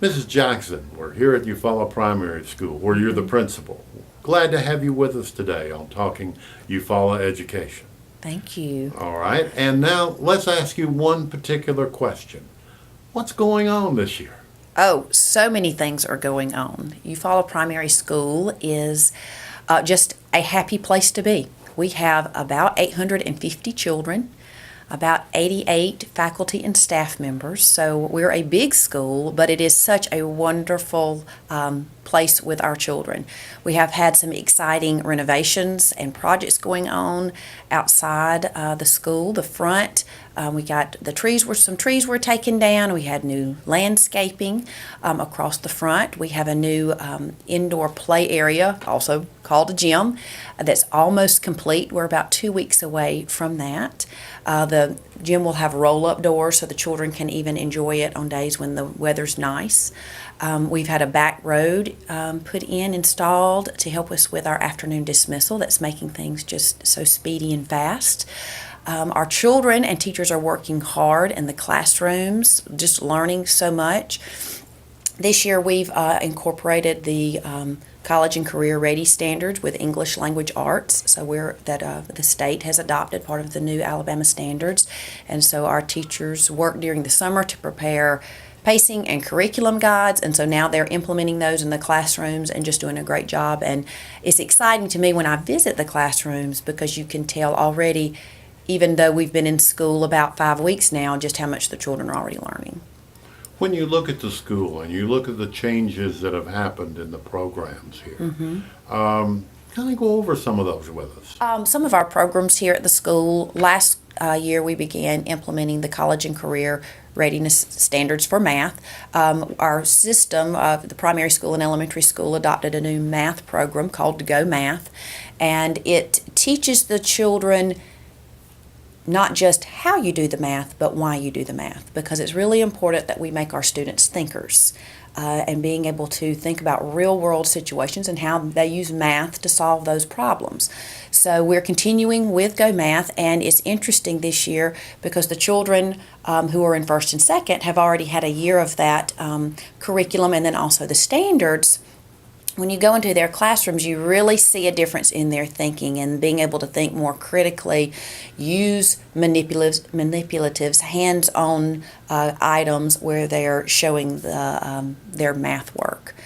Mrs. Jackson, we're here at Eufaula Primary School, where you're the principal. Glad to have you with us today on Talking Eufaula Education. Thank you. All right, and now let's ask you one particular question. What's going on this year? Oh, so many things are going on. Eufaula Primary School is just a happy place to be. We have about 850 children, about 88 faculty and staff members. So we're a big school, but it is such a wonderful place with our children. We have had some exciting renovations and projects going on outside the school, the front. We got some trees were taken down. We had new landscaping across the front. We have a new indoor play area, also called a gym, that's almost complete. We're about 2 weeks away from that. The gym will have roll-up doors so the children can even enjoy it on days when the weather's nice. We've had a back road installed to help us with our afternoon dismissal. That's making things just so speedy and fast. Our children and teachers are working hard in the classrooms, just learning so much. This year we've incorporated the college and career ready standards with English language arts. So the state has adopted part of the new Alabama standards. And so our teachers work during the summer to prepare pacing and curriculum guides, and so now they're implementing those in the classrooms and just doing a great job. And it's exciting to me when I visit the classrooms because you can tell already, even though we've been in school about 5 weeks now, just how much the children are already learning. When you look at the school and you look at the changes that have happened in the programs here, kind of go over some of those with us. Some of our programs here at the school, last year we began implementing the college and career readiness standards for math. Our system, the primary school and elementary school, adopted a new math program called Go Math, and it teaches the children not just how you do the math, but why you do the math, because it's really important that we make our students thinkers. And being able to think about real-world situations and how they use math to solve those problems. So we're continuing with Go Math, and it's interesting this year because the children who are in first and second have already had a year of that curriculum, and then also the standards. When you go into their classrooms, you really see a difference in their thinking and being able to think more critically, use manipulatives, hands-on items where they're showing their math work.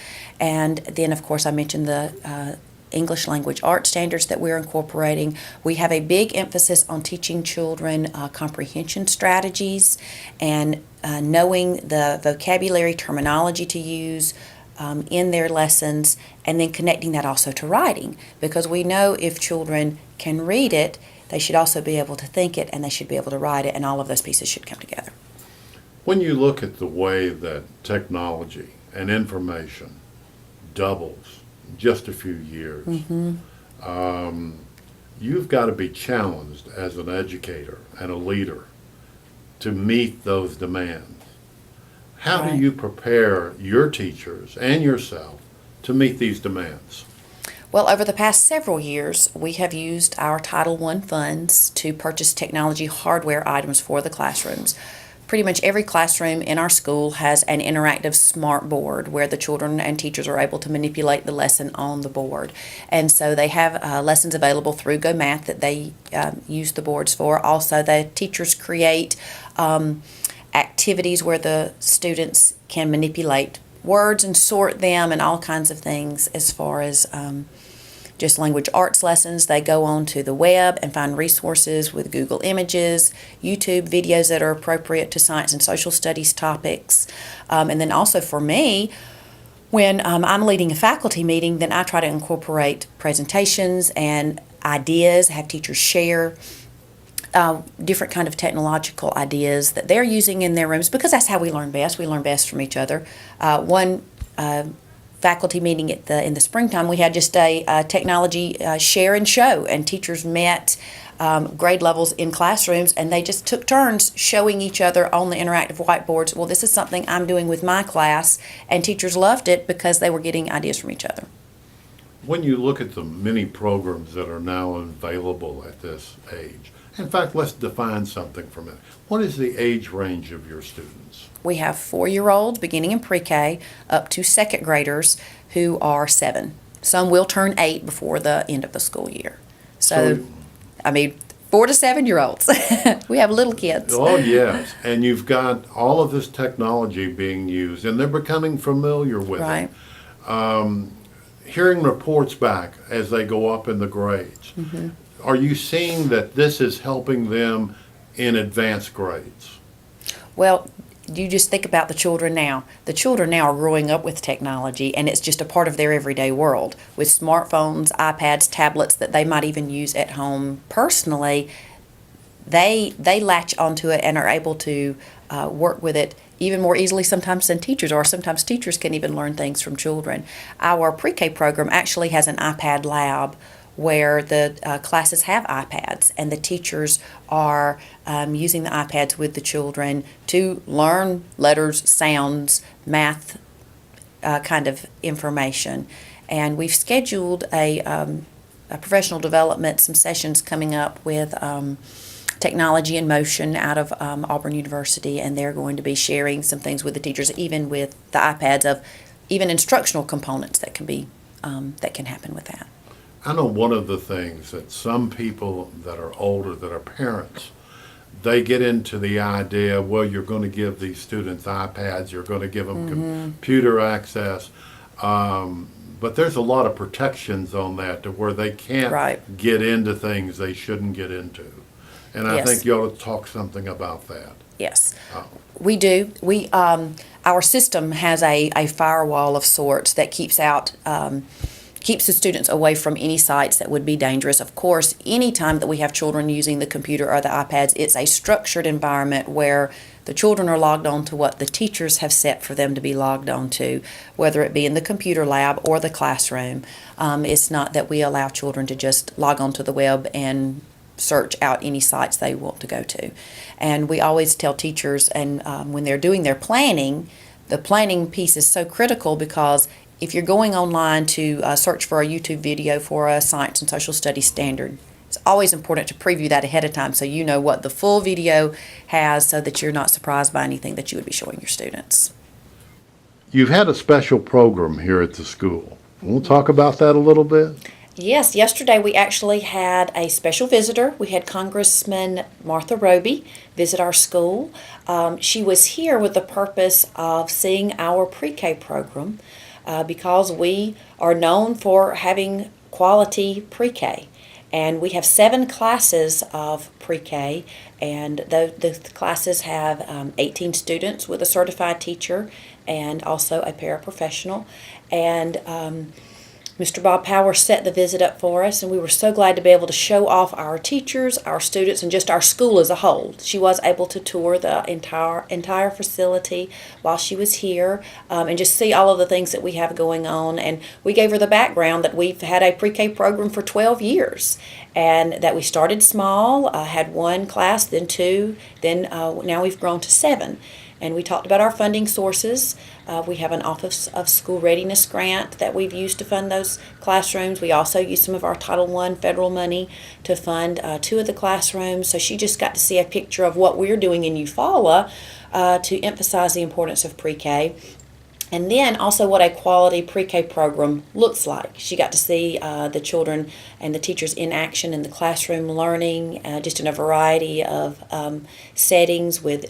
And then, of course, I mentioned the English language art standards that we're incorporating. We have a big emphasis on teaching children comprehension strategies and knowing the vocabulary terminology to use in their lessons, and then connecting that also to writing, because we know if children can read it, they should also be able to think it, and they should be able to write it, and all of those pieces should come together. When you look at the way that technology and information doubles in just a few years, you've got to be challenged as an educator and a leader to meet those demands. How do you prepare your teachers and yourself to meet these demands? Well, over the past several years, we have used our Title I funds to purchase technology hardware items for the classrooms. Pretty much every classroom in our school has an interactive smart board where the children and teachers are able to manipulate the lesson on the board. And so they have lessons available through Go Math that they use the boards for. Also, the teachers create activities where the students can manipulate words and sort them and all kinds of things. As far as just language arts lessons, they go on to the web and find resources with Google Images, YouTube videos that are appropriate to science and social studies topics. And then also for me, when I'm leading a faculty meeting, then I try to incorporate presentations and ideas, have teachers share different kind of technological ideas that they're using in their rooms, because that's how we learn best. We learn best from each other. One faculty meeting in the springtime, we had just a technology share and show, and teachers met grade levels in classrooms, and they just took turns showing each other on the interactive whiteboards. Well, this is something I'm doing with my class, and teachers loved it because they were getting ideas from each other. When you look at the many programs that are now available at this age, in fact, let's define something for a minute. What is the age range of your students? We have 4-year-olds beginning in pre-K up to second graders who are 7. Some will turn 8 before the end of the school year. So, I mean, 4 to 7-year-olds. We have little kids. Oh, yes. And you've got all of this technology being used, and they're becoming familiar with Right. it. Hearing reports back as they go up in the grades, are you seeing that this is helping them in advanced grades? Well, you just think about the children now. The children now are growing up with technology, and it's just a part of their everyday world. With smartphones, iPads, tablets that they might even use at home personally, they latch onto it and are able to work with it even more easily sometimes than teachers are. Sometimes teachers can even learn things from children. Our pre-K program actually has an iPad lab where the classes have iPads, and the teachers are using the iPads with the children to learn letters, sounds, math kind of information. And we've scheduled a professional development, some sessions coming up with Technology in Motion out of Auburn University, and they're going to be sharing some things with the teachers, even with the iPads, of even instructional components that can be that can happen with that. I know one of the things that some people that are older, that are parents, they get into the idea, well, you're going to give these students iPads, you're going to give them computer access, but there's a lot of protections on that to where they can't get into things they shouldn't get into. And I think you ought to talk something about that. Yes, we do. Our system has a firewall of sorts that keeps the students away from any sites that would be dangerous. Of course, any time that we have children using the computer or the iPads, it's a structured environment where the children are logged on to what the teachers have set for them to be logged on to, whether it be in the computer lab or the classroom. It's not that we allow children to just log on to the web and search out any sites they want to go to. And we always tell teachers, and when they're doing their planning, the planning piece is so critical, because if you're going online to search for a YouTube video for a science and social studies standard, it's always important to preview that ahead of time so you know what the full video has, so that you're not surprised by anything that you would be showing your students. You've had a special program here at the school. We'll talk about that a little bit. Yes, yesterday we actually had a special visitor. We had Congressman Martha Roby visit our school. She was here with the purpose of seeing our pre-K program, because we are known for having quality pre-K. And we have 7 classes of pre-K, and the classes have 18 students with a certified teacher and also a paraprofessional. And Mr. Bob Power set the visit up for us, and we were so glad to be able to show off our teachers, our students, and just our school as a whole. She was able to tour the entire facility while she was here, and just see all of the things that we have going on. And we gave her the background that we've had a pre-K program for 12 years, and that we started small, had 1 class, then 2, then now we've grown to 7. And we talked about our funding sources. We have an Office of School Readiness grant that we've used to fund those classrooms. We also use some of our Title I federal money to fund 2 of the classrooms. So she just got to see a picture of what we're doing in Eufaula to emphasize the importance of pre-K. And then also what a quality pre-K program looks like. She got to see the children and the teachers in action in the classroom learning, just in a variety of settings, with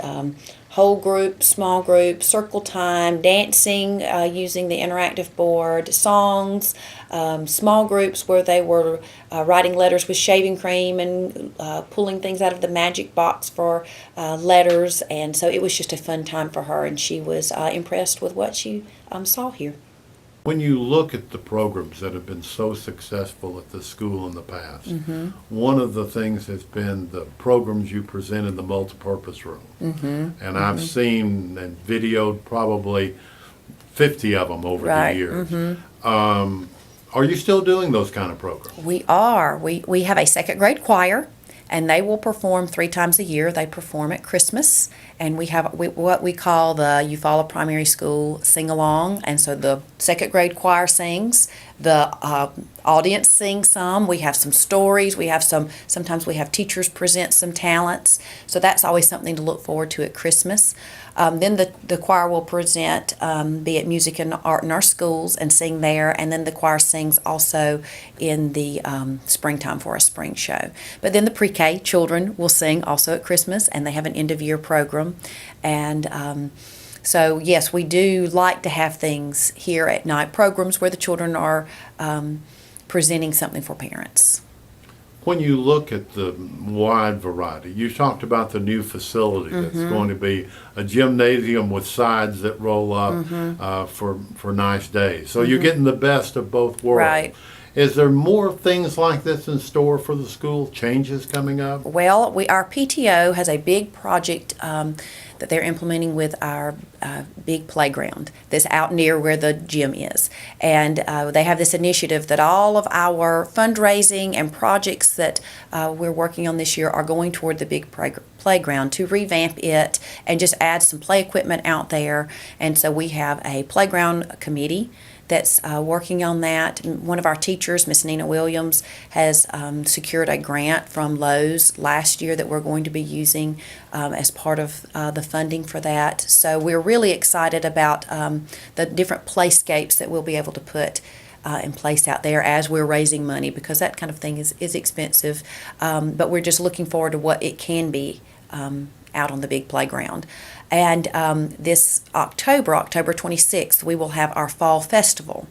whole group, small group, circle time, dancing using the interactive board, songs, small groups where they were writing letters with shaving cream and pulling things out of the magic box for letters. And so it was just a fun time for her, and she was impressed with what she saw here. When you look at the programs that have been so successful at the school in the past, one of the things has been the programs you present in the multipurpose room. And I've seen and videoed probably 50 of them over the years. Are you still doing those kind of programs? We are. We have a second grade choir, and they will perform 3 times a year. They perform at Christmas, and we have what we call the Eufaula Primary School Sing-Along, and so the second grade choir sings. The audience sing some. We have some stories. Sometimes we have teachers present some talents. So that's always something to look forward to at Christmas. Then the choir will present, be it music and art in our schools, and sing there. And then the choir sings also in the springtime for a spring show. But then the pre-K children will sing also at Christmas, and they have an end-of-year program. And so, yes, we do like to have things here at night, programs where the children are presenting something for parents. When you look at the wide variety, you talked about the new facility that's going to be a gymnasium with sides that roll up for nice days. So you're getting the best of both worlds. Right. Is there more things like this in store for the school? Changes coming up? Well, our PTO has a big project that they're implementing with our big playground that's out near where the gym is. And they have this initiative that all of our fundraising and projects that we're working on this year are going toward the big playground to revamp it and just add some play equipment out there. And so we have a playground committee that's working on that. One of our teachers, Miss Nina Williams, has secured a grant from Lowe's last year that we're going to be using as part of the funding for that. So we're really excited about the different playscapes that we'll be able to put in place out there as we're raising money, because that kind of thing is expensive. But we're just looking forward to what it can be out on the big playground. And this October 26th, we will have our fall festival.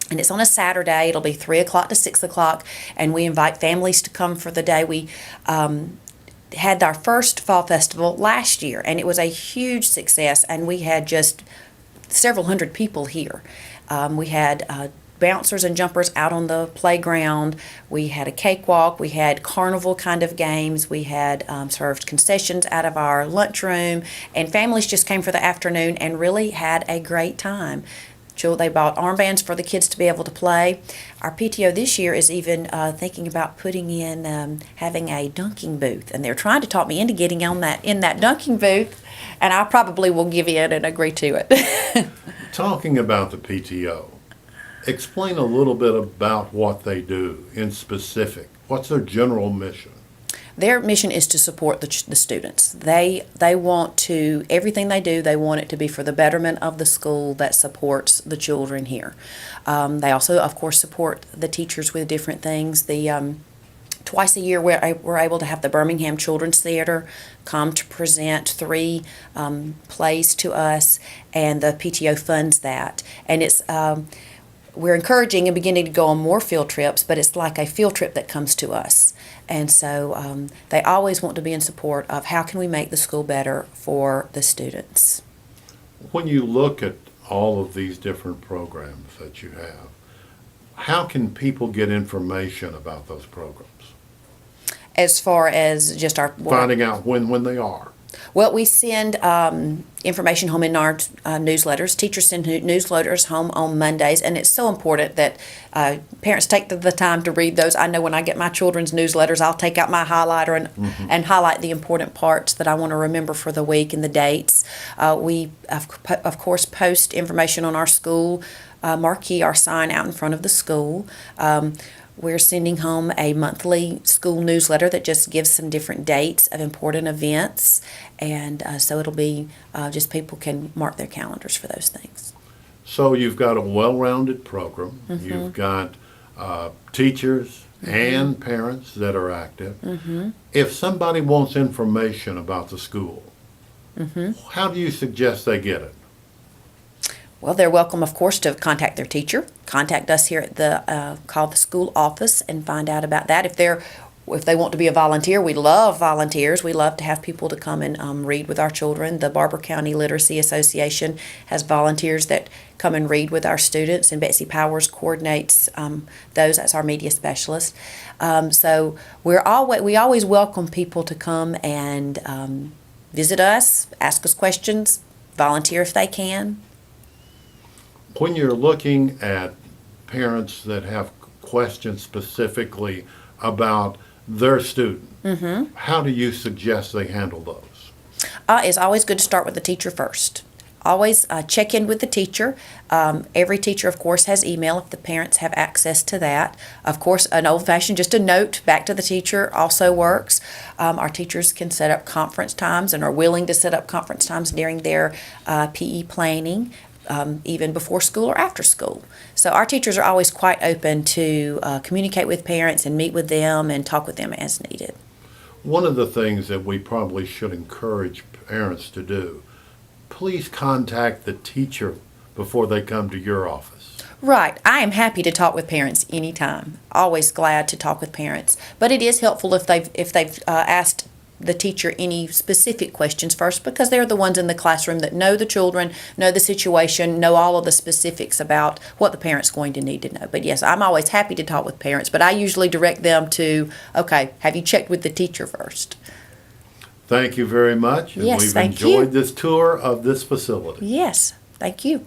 And it's on a Saturday. It'll be 3 o'clock to 6 o'clock. And we invite families to come for the day. We had our first fall festival last year, and it was a huge success. And we had just several hundred people here. We had bouncers and jumpers out on the playground. We had a cakewalk. We had carnival kind of games. We had served concessions out of our lunchroom, and families just came for the afternoon and really had a great time. They bought armbands for the kids to be able to play. Our PTO this year is even thinking about putting in having a dunking booth, and they're trying to talk me into getting on in that dunking booth, and I probably will give in and agree to it. Talking about the PTO, explain a little bit about what they do in specific. What's their general mission? Their mission is to support the students. They want to, everything they do, they want it to be for the betterment of the school that supports the children here. They also, of course, support the teachers with different things. Twice a year we're able to have the Birmingham Children's Theater come to present 3 plays to us, and the PTO funds that. And it's we're encouraging and beginning to go on more field trips, but it's like a field trip that comes to us. And so they always want to be in support of how can we make the school better for the students. When you look at all of these different programs that you have, how can people get information about those programs? As far as just our finding out when they are. Well, we send information home in our newsletters. Teachers send newsletters home on Mondays, and it's so important that parents take the time to read those. I know when I get my children's newsletters, I'll take out my highlighter and highlight the important parts that I want to remember for the week and the dates. We, of course, post information on our school marquee, our sign out in front of the school. We're sending home a monthly school newsletter that just gives some different dates of important events, and so it'll be just people can mark their calendars for those things. So you've got a well-rounded program. You've got teachers and parents that are active. If somebody wants information about the school, how do you suggest they get it? Well, they're welcome, of course, to contact their teacher. Contact us here at call the school office and find out about that. If they want to be a volunteer, we love volunteers. We love to have people to come and read with our children. The Barber County Literacy Association has volunteers that come and read with our students, and Betsy Powers coordinates those as our media specialist. So we always welcome people to come and visit us, ask us questions, volunteer if they can. When you're looking at parents that have questions specifically about their student, how do you suggest they handle those? It's always good to start with the teacher first. always check in with the teacher. Every teacher, of course, has email if the parents have access to that. Of course, an old-fashioned, just a note back to the teacher also works. Our teachers can set up conference times and are willing to set up conference times during their PE planning, even before school or after school. So our teachers are always quite open to communicate with parents and meet with them and talk with them as needed. One of the things that we probably should encourage parents to do, please contact the teacher before they come to your office. Right. I am happy to talk with parents anytime. Always glad to talk with parents. But it is helpful if they've asked the teacher any specific questions first, because they're the ones in the classroom that know the children, know the situation, know all of the specifics about what the parent's going to need to know. But yes, I'm always happy to talk with parents, but I usually direct them to, okay, have you checked with the teacher first? Thank you very much. And Yes, we've thank enjoyed you. this tour of this facility. Yes, thank you.